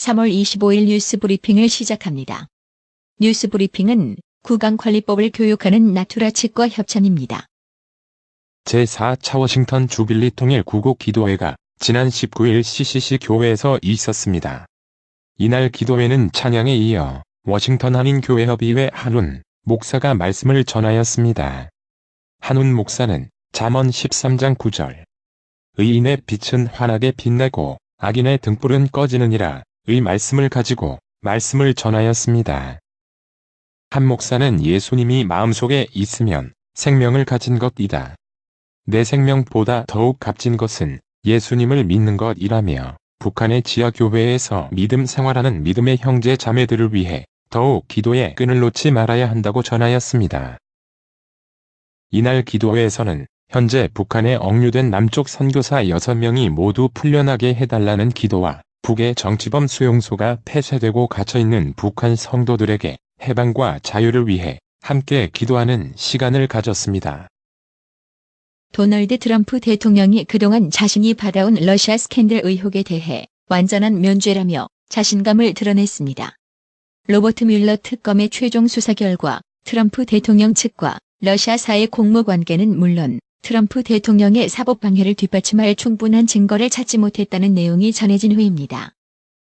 3월 25일 뉴스브리핑을 시작합니다. 뉴스브리핑은 구강관리법을 교육하는 나투라 치과 협찬입니다. 제4차 워싱턴 주빌리 통일 구국 기도회가 지난 19일 CCC 교회에서 있었습니다. 이날 기도회는 찬양에 이어 워싱턴 한인교회협의회 한운 목사가 말씀을 전하였습니다. 한운 목사는 잠언 13장 9절 의인의 빛은 환하게 빛나고 악인의 등불은 꺼지느니라 의 말씀을 가지고 말씀을 전하였습니다. 한 목사는 예수님이 마음속에 있으면 생명을 가진 것이다. 내 생명보다 더욱 값진 것은 예수님을 믿는 것이라며 북한의 지하교회에서 믿음 생활하는 믿음의 형제 자매들을 위해 더욱 기도의 끈을 놓지 말아야 한다고 전하였습니다. 이날 기도회에서는 현재 북한에 억류된 남쪽 선교사 6명이 모두 풀려나게 해달라는 기도와 북의 정치범 수용소가 폐쇄되고 갇혀있는 북한 성도들에게 해방과 자유를 위해 함께 기도하는 시간을 가졌습니다. 도널드 트럼프 대통령이 그동안 자신이 받아온 러시아 스캔들 의혹에 대해 완전한 면죄라며 자신감을 드러냈습니다. 로버트 뮬러 특검의 최종 수사 결과 트럼프 대통령 측과 러시아사의 공모관계는 물론 트럼프 대통령의 사법방해를 뒷받침할 충분한 증거를 찾지 못했다는 내용이 전해진 후입니다.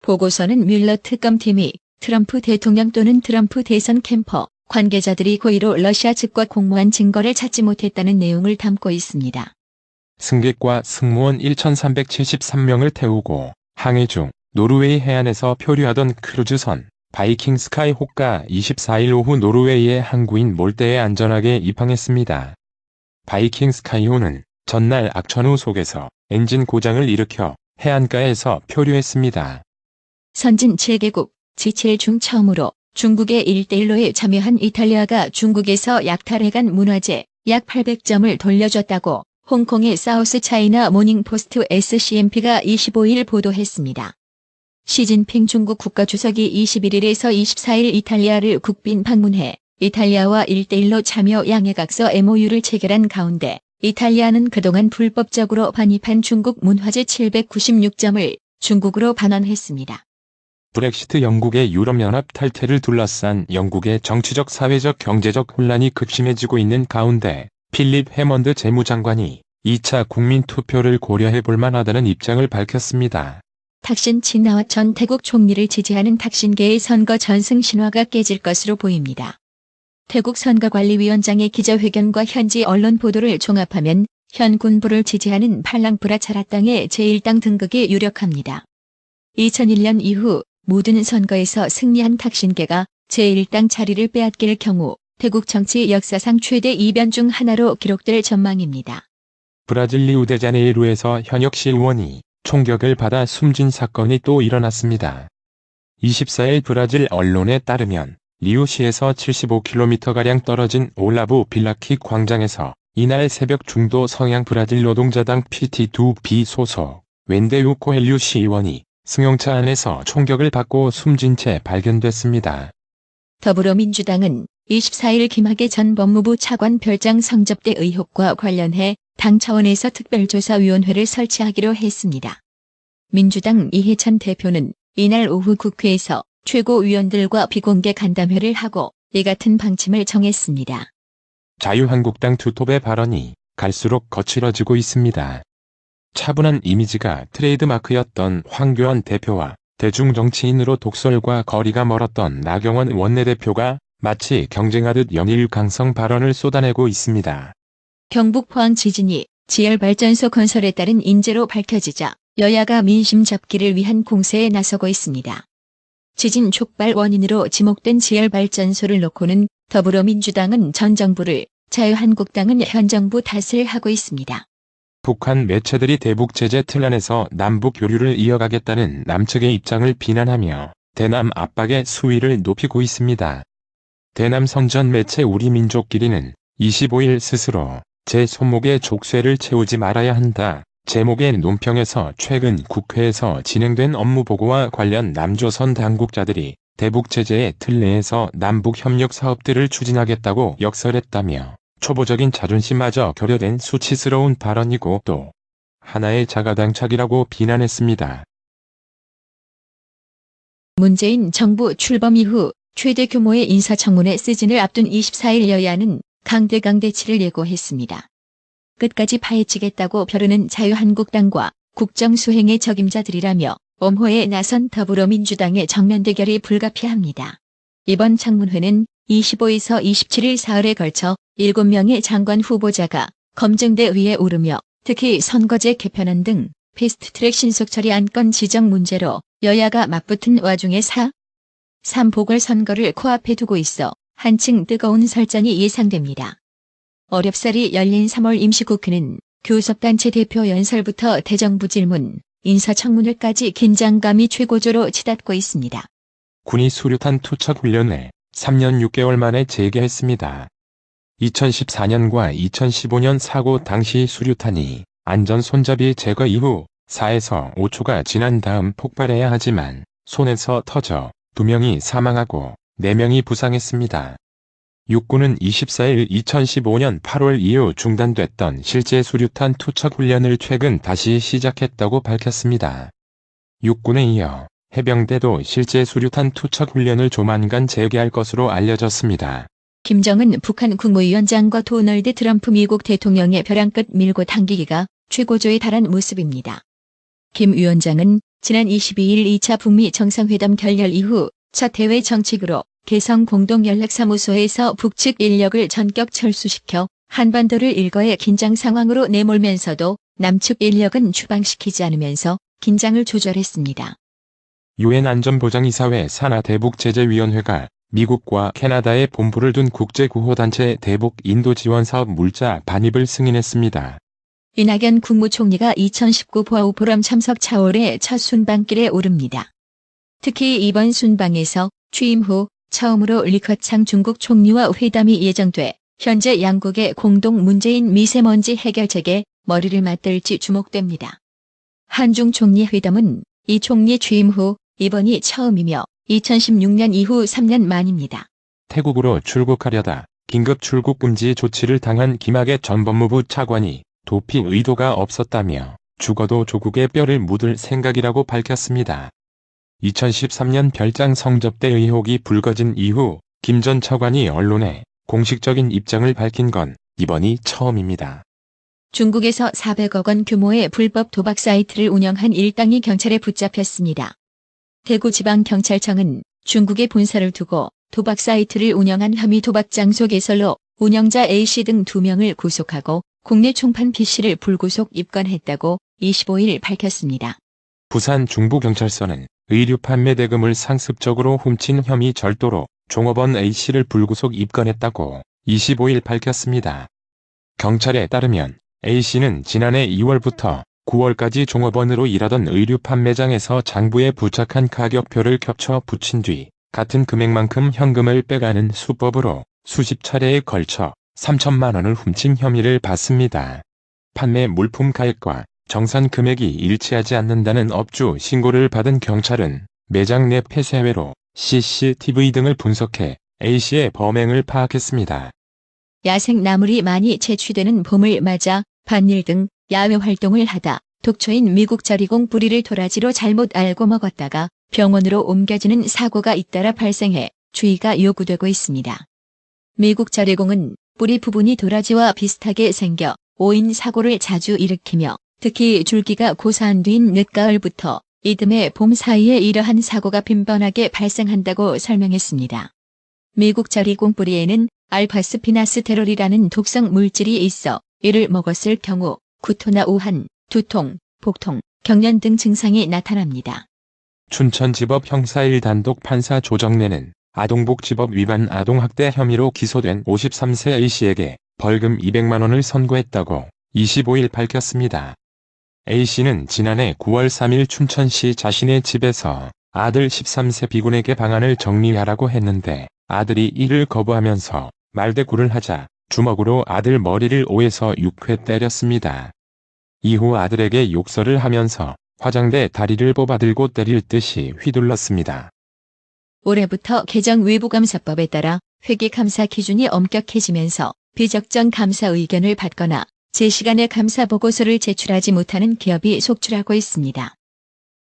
보고서는 뮬러 특검팀이 트럼프 대통령 또는 트럼프 대선 캠퍼 관계자들이 고의로 러시아 측과 공모한 증거를 찾지 못했다는 내용을 담고 있습니다. 승객과 승무원 1,373명을 태우고 항해 중 노르웨이 해안에서 표류하던 크루즈선 바이킹 스카이호크가 24일 오후 노르웨이의 항구인 몰대에 안전하게 입항했습니다. 바이킹 스카이호크는 전날 악천후 속에서 엔진 고장을 일으켜 해안가에서 표류했습니다. 선진 7개국 G7 중 처음으로 중국의 1대1로에 참여한 이탈리아가 중국에서 약탈해간 문화재 약 800점을 돌려줬다고 홍콩의 사우스 차이나 모닝포스트 SCMP가 25일 보도했습니다. 시진핑 중국 국가주석이 21일에서 24일 이탈리아를 국빈 방문해 이탈리아와 1대1로 참여 양해각서 MOU를 체결한 가운데 이탈리아는 그동안 불법적으로 반입한 중국 문화재 796점을 중국으로 반환했습니다. 브렉시트 영국의 유럽연합 탈퇴를 둘러싼 영국의 정치적 사회적 경제적 혼란이 급심해지고 있는 가운데 필립 해먼드 재무장관이 2차 국민투표를 고려해 볼 만하다는 입장을 밝혔습니다. 탁신 친나와 전 태국 총리를 지지하는 탁신계의 선거 전승 신화가 깨질 것으로 보입니다. 태국 선거관리위원장의 기자회견과 현지 언론 보도를 종합하면 현 군부를 지지하는 팔랑프라차라당의 제1당 등극이 유력합니다. 2001년 이후 모든 선거에서 승리한 탁신계가 제1당 자리를 빼앗길 경우 태국 정치 역사상 최대 이변 중 하나로 기록될 전망입니다. 브라질 리우데자네이루에서 현역 시의원이 총격을 받아 숨진 사건이 또 일어났습니다. 24일 브라질 언론에 따르면 리우시에서 75km가량 떨어진 올라부 빌라키 광장에서 이날 새벽 중도 성향 브라질 노동자당 PT2B 소속 웬데우 코헬류 시의원이 승용차 안에서 총격을 받고 숨진 채 발견됐습니다. 더불어민주당은 24일 김학의 전 법무부 차관 별장 성접대 의혹과 관련해 당 차원에서 특별조사위원회를 설치하기로 했습니다. 민주당 이해찬 대표는 이날 오후 국회에서 최고위원들과 비공개 간담회를 하고 이 같은 방침을 정했습니다. 자유한국당 투톱의 발언이 갈수록 거칠어지고 있습니다. 차분한 이미지가 트레이드마크였던 황교안 대표와 대중정치인으로 독설과 거리가 멀었던 나경원 원내대표가 마치 경쟁하듯 연일 강성 발언을 쏟아내고 있습니다. 경북 포항 지진이 지열발전소 건설에 따른 인재로 밝혀지자 여야가 민심 잡기를 위한 공세에 나서고 있습니다. 지진 촉발 원인으로 지목된 지열발전소를 놓고는 더불어민주당은 전 정부를, 자유한국당은 현 정부 탓을 하고 있습니다. 북한 매체들이 대북 제재 틀 안에서 남북 교류를 이어가겠다는 남측의 입장을 비난하며 대남 압박의 수위를 높이고 있습니다. 대남 선전 매체 우리민족끼리는 25일 스스로 제 손목에 족쇄를 채우지 말아야 한다 제목의 논평에서 최근 국회에서 진행된 업무보고와 관련 남조선 당국자들이 대북 제재의 틀 내에서 남북 협력 사업들을 추진하겠다고 역설했다며 초보적인 자존심마저 결여된 수치스러운 발언이고 또 하나의 자가당착이라고 비난했습니다. 문재인 정부 출범 이후 최대 규모의 인사청문회 시즌을 앞둔 24일 여야는 강대치를 예고했습니다. 끝까지 파헤치겠다고 벼르는 자유한국당과 국정수행의 적임자들이라며 엄호에 나선 더불어민주당의 정면 대결이 불가피합니다. 이번 청문회는 25에서 27일 사흘에 걸쳐 7명의 장관 후보자가 검증대 위에 오르며 특히 선거제 개편안 등 패스트트랙 신속 처리 안건 지정 문제로 여야가 맞붙은 와중에 3 보궐선거를 코앞에 두고 있어 한층 뜨거운 설전이 예상됩니다. 어렵사리 열린 3월 임시국회는 교섭단체 대표 연설부터 대정부 질문, 인사청문회까지 긴장감이 최고조로 치닫고 있습니다. 군이 수류탄 투척 훈련을 3년 6개월 만에 재개했습니다. 2014년과 2015년 사고 당시 수류탄이 안전 손잡이 제거 이후 4에서 5초가 지난 다음 폭발해야 하지만 손에서 터져 2명이 사망하고 4명이 부상했습니다. 육군은 24일 2015년 8월 이후 중단됐던 실제 수류탄 투척 훈련을 최근 다시 시작했다고 밝혔습니다. 육군에 이어 해병대도 실제 수류탄 투척 훈련을 조만간 재개할 것으로 알려졌습니다. 김정은 북한 국무위원장과 도널드 트럼프 미국 대통령의 벼랑 끝 밀고 당기기가 최고조에 달한 모습입니다. 김 위원장은 지난 22일 2차 북미 정상회담 결렬 이후 첫 해외 정책으로 개성 공동연락사무소에서 북측 인력을 전격 철수시켜 한반도를 일거의 긴장 상황으로 내몰면서도 남측 인력은 추방시키지 않으면서 긴장을 조절했습니다. 유엔 안전보장이사회 산하 대북제재위원회가 미국과 캐나다에 본부를 둔 국제구호단체 대북 인도지원사업 물자 반입을 승인했습니다. 이낙연 국무총리가 2019 보아우 포럼 참석 차올의 첫 순방길에 오릅니다. 특히 이번 순방에서 취임 후 처음으로 리커창 중국 총리와 회담이 예정돼 현재 양국의 공동 문재인 미세먼지 해결책에 머리를 맞댈지 주목됩니다. 한중 총리 회담은 이 총리 취임 후 이번이 처음이며 2016년 이후 3년 만입니다. 태국으로 출국하려다 긴급 출국 금지 조치를 당한 김학의 전 법무부 차관이 도피 의도가 없었다며 죽어도 조국의 뼈를 묻을 생각이라고 밝혔습니다. 2013년 별장 성접대 의혹이 불거진 이후 김 전 차관이 언론에 공식적인 입장을 밝힌 건 이번이 처음입니다. 중국에서 400억 원 규모의 불법 도박 사이트를 운영한 일당이 경찰에 붙잡혔습니다. 대구지방경찰청은 중국에 본사를 두고 도박 사이트를 운영한 혐의 도박 장소 개설로 운영자 A씨 등 2명을 구속하고 국내 총판 B씨를 불구속 입건했다고 25일 밝혔습니다. 부산 중부경찰서는 의류 판매 대금을 상습적으로 훔친 혐의 절도로 종업원 A씨를 불구속 입건했다고 25일 밝혔습니다. 경찰에 따르면 A씨는 지난해 2월부터 9월까지 종업원으로 일하던 의류 판매장에서 장부에 부착한 가격표를 겹쳐 붙인 뒤 같은 금액만큼 현금을 빼가는 수법으로 수십 차례에 걸쳐 3천만 원을 훔친 혐의를 받습니다. 판매 물품 가액과 정산 금액이 일치하지 않는다는 업주 신고를 받은 경찰은 매장 내 폐쇄회로 CCTV 등을 분석해 A씨의 범행을 파악했습니다. 야생 나물이 많이 채취되는 봄을 맞아 밭일 등 야외 활동을 하다 독초인 미국 자리공 뿌리를 도라지로 잘못 알고 먹었다가 병원으로 옮겨지는 사고가 잇따라 발생해 주의가 요구되고 있습니다. 미국 자리공은 뿌리 부분이 도라지와 비슷하게 생겨 오인 사고를 자주 일으키며 특히 줄기가 고사한 뒤인 늦가을부터 이듬해 봄 사이에 이러한 사고가 빈번하게 발생한다고 설명했습니다. 미국 자리공 뿌리에는 알파스피나스테롤이라는 독성 물질이 있어 이를 먹었을 경우 구토나 오한, 두통, 복통, 경련 등 증상이 나타납니다. 춘천지법 형사 1단독 판사 조정래는 아동복지법 위반 아동학대 혐의로 기소된 53세 A씨에게 벌금 200만 원을 선고했다고 25일 밝혔습니다. A씨는 지난해 9월 3일 춘천시 자신의 집에서 아들 13세 B군에게 방안을 정리하라고 했는데 아들이 이를 거부하면서 말대꾸를 하자 주먹으로 아들 머리를 5에서 6회 때렸습니다. 이후 아들에게 욕설을 하면서 화장대 다리를 뽑아들고 때릴 듯이 휘둘렀습니다. 올해부터 개정 외부감사법에 따라 회계감사 기준이 엄격해지면서 비적정 감사 의견을 받거나 제 시간에 감사 보고서를 제출하지 못하는 기업이 속출하고 있습니다.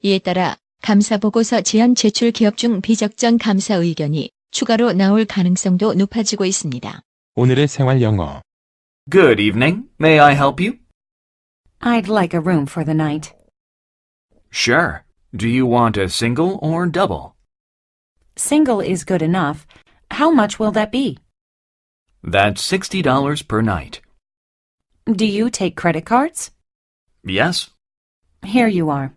이에 따라 감사보고서 제안 제출 기업 중 비적정 감사 의견이 추가로 나올 가능성도 높아지고 있습니다. 오늘의 생활 영어. Good evening. May I help you? I'd like a room for the night. Sure. Do you want a single or double? Single is good enough. How much will that be? That's $60 per night. Do you take credit cards? Yes? Here you are.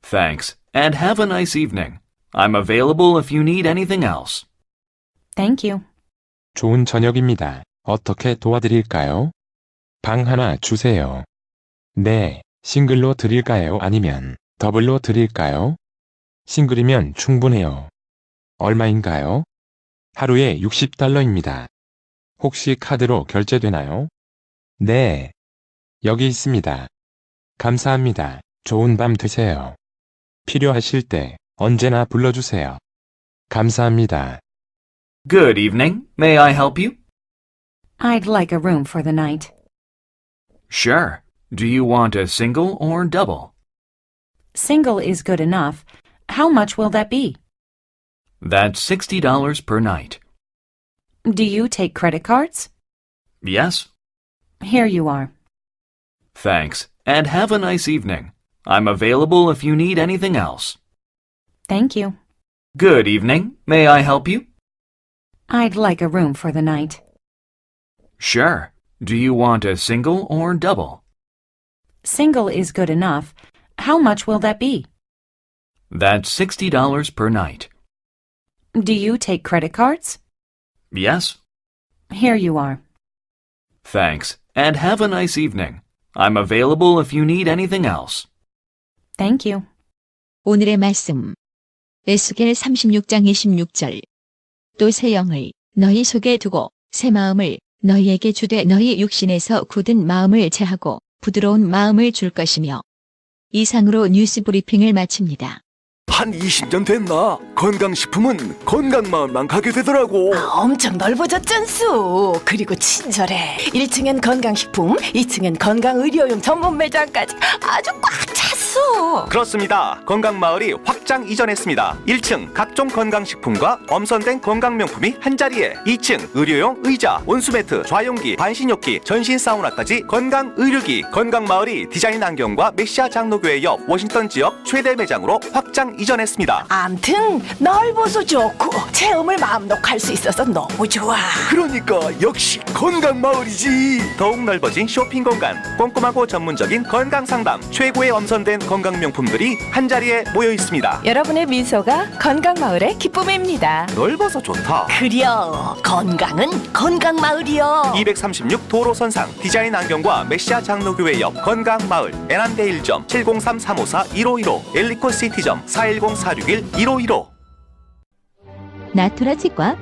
Thanks. And have a nice evening. I'm available if you need anything else. Thank you. 좋은 저녁입니다. 어떻게 도와드릴까요? 방 하나 주세요. 네, 싱글로 드릴까요? 아니면 더블로 드릴까요? 싱글이면 충분해요. 얼마인가요? 하루에 $60입니다. 혹시 카드로 결제되나요? 네. 여기 있습니다. 감사합니다. 좋은 밤 되세요. 필요하실 때 언제나 불러주세요. 감사합니다. Good evening. May I help you? I'd like a room for the night. Sure. Do you want a single or double? Single is good enough. How much will that be? That's $60 per night. Do you take credit cards? Yes? Here you are. Thanks. And have a nice evening. I'm available if you need anything else. Thank you. Good evening. May I help you? I'd like a room for the night. Sure. Do you want a single or double? Single is good enough. How much will that be? That's $60 per night. Do you take credit cards? Yes? Here you are. Thanks. And have a nice evening. I'm available if you need anything else. Thank you. 오늘의 말씀. 에스겔 36장 26절. 또 새 영을 너희 속에 두고 새 마음을 너희에게 주되 너희 육신에서 굳은 마음을 제하고 부드러운 마음을 줄 것이며. 이상으로 뉴스 브리핑을 마칩니다. 한 20년 됐나? 건강식품은 건강마을만 가게 되더라고. 엄청 넓어졌잖수. 그리고 친절해. 1층엔 건강식품, 2층엔 건강의료용 전문 매장까지 아주 꽉 찼어. 그렇습니다. 건강마을이 확장 이전했습니다. 1층 각종 건강식품과 엄선된 건강명품이 한자리에, 2층 의료용 의자, 온수매트, 좌용기, 반신욕기, 전신 사우나까지 건강의료기. 건강마을이 디자인 안경과 메시아 장로교회 옆 워싱턴 지역 최대 매장으로 확장 이전했습니다. 암튼 넓어서 좋고 체험을 마음 놓고 할 수 있어서 너무 좋아. 그러니까 역시 건강마을이지. 더욱 넓어진 쇼핑 공간, 꼼꼼하고 전문적인 건강상담, 최고의 엄선된 건강명품들이 한자리에 모여 있습니다. 여러분의 미소가 건강마을의 기쁨입니다. 넓어서 좋다. 그려 건강은 건강마을이여. 236 도로선상 디자인 안경과 메시아 장로교회 옆 건강마을, 애난데 1점 703-354-1515, 엘리코 시티점 410-461-1515. 나투라 치과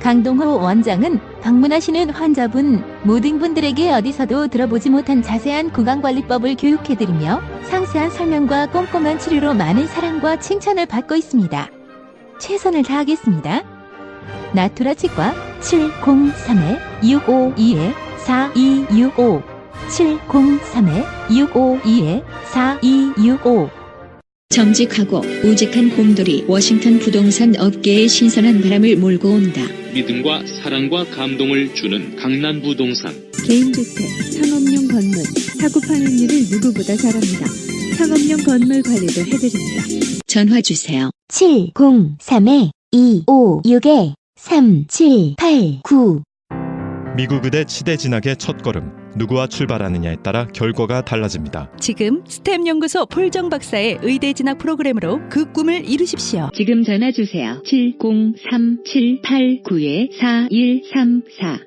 강동호 원장은 방문하시는 환자분 모든 분들에게 어디서도 들어보지 못한 자세한 구강관리법을 교육해드리며 상세한 설명과 꼼꼼한 치료로 많은 사랑과 칭찬을 받고 있습니다. 최선을 다하겠습니다. 나투라 치과 703-652-4265 703-652-4265 정직하고 우직한 곰돌이 워싱턴 부동산 업계의 신선한 바람을 몰고 온다. 믿음과 사랑과 감동을 주는 강남부동산. 개인주택, 상업용 건물, 사고 파행률을 누구보다 잘합니다. 상업용 건물 관리도 해드립니다. 전화 주세요. 703-256-3789 미국 의대 치대 진학의 첫걸음, 누구와 출발하느냐에 따라 결과가 달라집니다. 지금 스템 연구소 폴정 박사의 의대 진학 프로그램으로 그 꿈을 이루십시오. 지금 전화 주세요. 703-789-4134